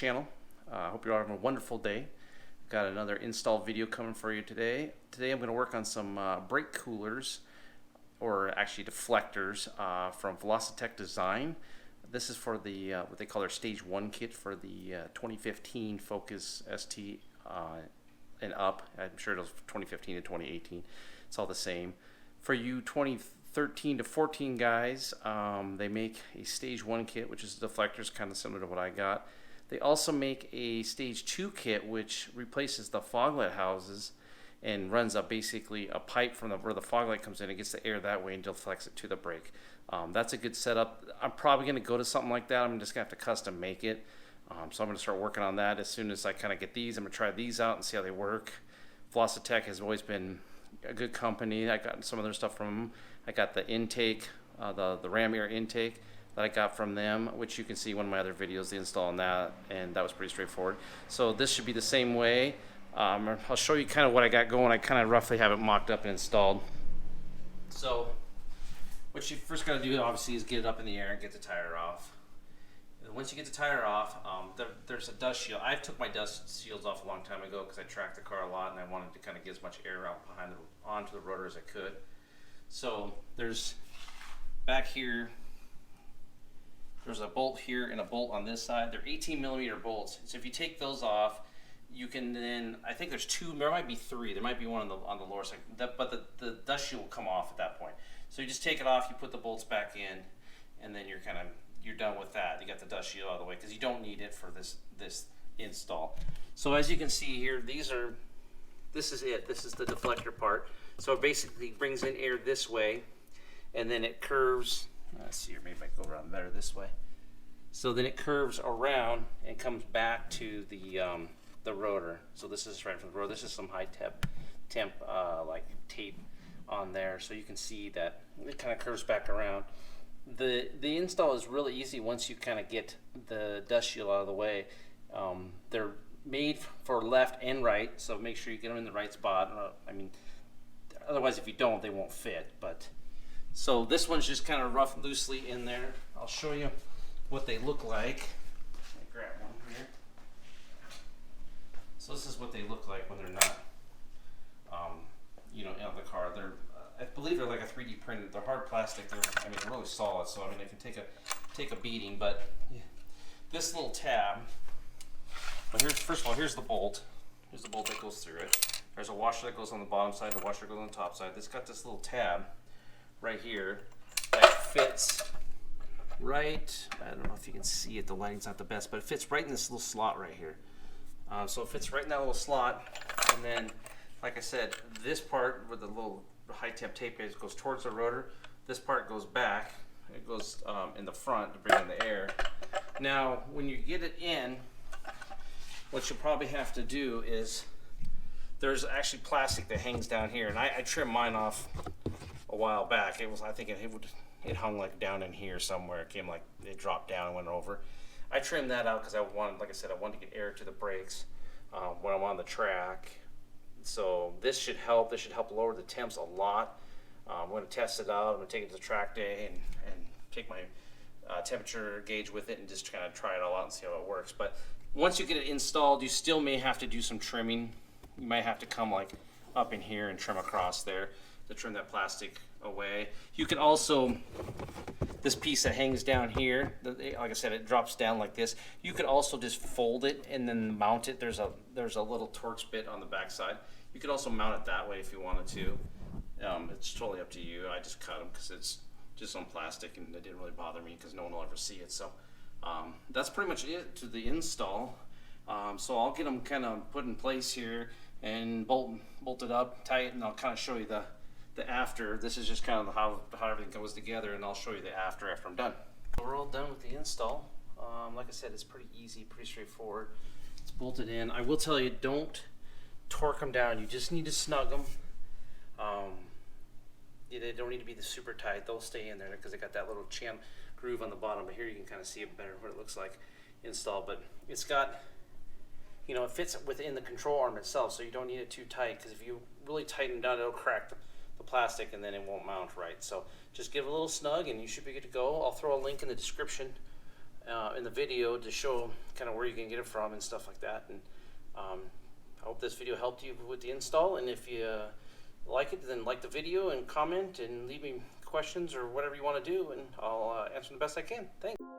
channel. I hope you're all having a wonderful day. Got another install video coming for you today. Today I'm going to work on some brake coolers, or actually deflectors, from Velossa Design. This is for the what they call their Stage 1 kit for the 2015 Focus ST and up. I'm sure it was 2015 to 2018. It's all the same. For you 2013 to 14 guys, they make a Stage 1 kit, which is deflectors, kind of similar to what I got. They also make a Stage 2 kit, which replaces the fog light houses and runs up basically a pipe from where the fog light comes in and gets the air that way and deflects it to the brake. That's a good setup. I'm probably going to go to something like that. I'm just going to have to custom make it. So I'm going to start working on that as soon as I kind of get these. I'm going to try these out and see how they work. Velossa has always been a good company. I got some of their stuff from them. I got the intake, the ram air intake that I got from them, which you can see one of my other videos, the install on that, and that was pretty straightforward. So this should be the same way. I'll show you kind of what I got going. I kind of roughly have it mocked up and installed. So what you first got to do, obviously, is get it up in the air and get the tire off. And once you get the tire off, there's a dust shield. I took my dust shields off a long time ago because I tracked the car a lot and I wanted to kind of get as much air out onto the rotor as I could. So there's back here, there's a bolt here and a bolt on this side. They're 18mm bolts. So if you take those off, you can then, I think there's two, there might be three. There might be one on the lower side, but the dust shield will come off at that point. So you just take it off, you put the bolts back in, and then you're done with that. You got the dust shield out of the way because you don't need it for this install. So as you can see here, this is it. This is the deflector part. So it basically brings in air this way, and then it curves. Let's see here, maybe I can go around better this way. So then it curves around and comes back to the rotor. So this is right from the rotor. This is some high temp like tape on there, so you can see that it kind of curves back around. The install is really easy once you kind of get the dust shield out of the way. They're made for left and right, so make sure you get them in the right spot. I mean, otherwise if you don't, they won't fit. But so this one's just kind of rough, loosely in there. I'll show you what they look like. Let me grab one here. So this is what they look like when they're not, out of the car. I believe they're like a 3D printed. They're hard plastic. They're really solid. So they can take a beating. But yeah, this little tab. Well, first of all, here's the bolt. Here's the bolt that goes through it. There's a washer that goes on the bottom side. The washer goes on the top side. It's got this little tab right here that fits right. I don't know if you can see it. The lighting's not the best, but it fits right in this little slot right here. So it fits right in that little slot, and then, like I said, this part where the little high temp tape is goes towards the rotor. This part goes back. It goes in the front to bring in the air. Now, when you get it in, what you'll probably have to do is there's actually plastic that hangs down here, and I trimmed mine off a while back. I think it hung like down in here somewhere. It dropped down and went over. I trimmed that out because I wanted to get air to the brakes when I'm on the track. So this should help. This should help lower the temps a lot. I'm going to test it out. I'm going to take it to the track day and take my temperature gauge with it and just kind of try it all out and see how it works. But once you get it installed, you still may have to do some trimming. You might have to come like up in here and trim across there to trim that plastic away. You can also, this piece that hangs down here, like I said, it drops down like this. You could also just fold it and then mount it. There's a little Torx bit on the back side. You could also mount it that way if you wanted to. It's totally up to you. I just cut them because it's just on plastic and it didn't really bother me because no one will ever see it. So that's pretty much it to the install. So I'll get them kind of put in place here and bolted up tight, and I'll kind of show you the after. This is just kind of how everything goes together, and I'll show you the after I'm done. So we're all done with the install. Like I said, it's pretty easy, pretty straightforward. It's bolted in. I will tell you, don't torque them down. You just need to snug them. They don't need to be super tight. They'll stay in there because they got that little groove on the bottom. But here you can kind of see it better what it looks like installed. But it's got, it fits within the control arm itself, so you don't need it too tight, because if you really tighten it down, it'll crack the plastic and then it won't mount right. So just give it a little snug and you should be good to go. I'll throw a link in the description in the video to show kind of where you can get it from and stuff like that. And I hope this video helped you with the install, and if you like it, then like the video and comment and leave me questions or whatever you want to do, and I'll answer the best I can. Thanks.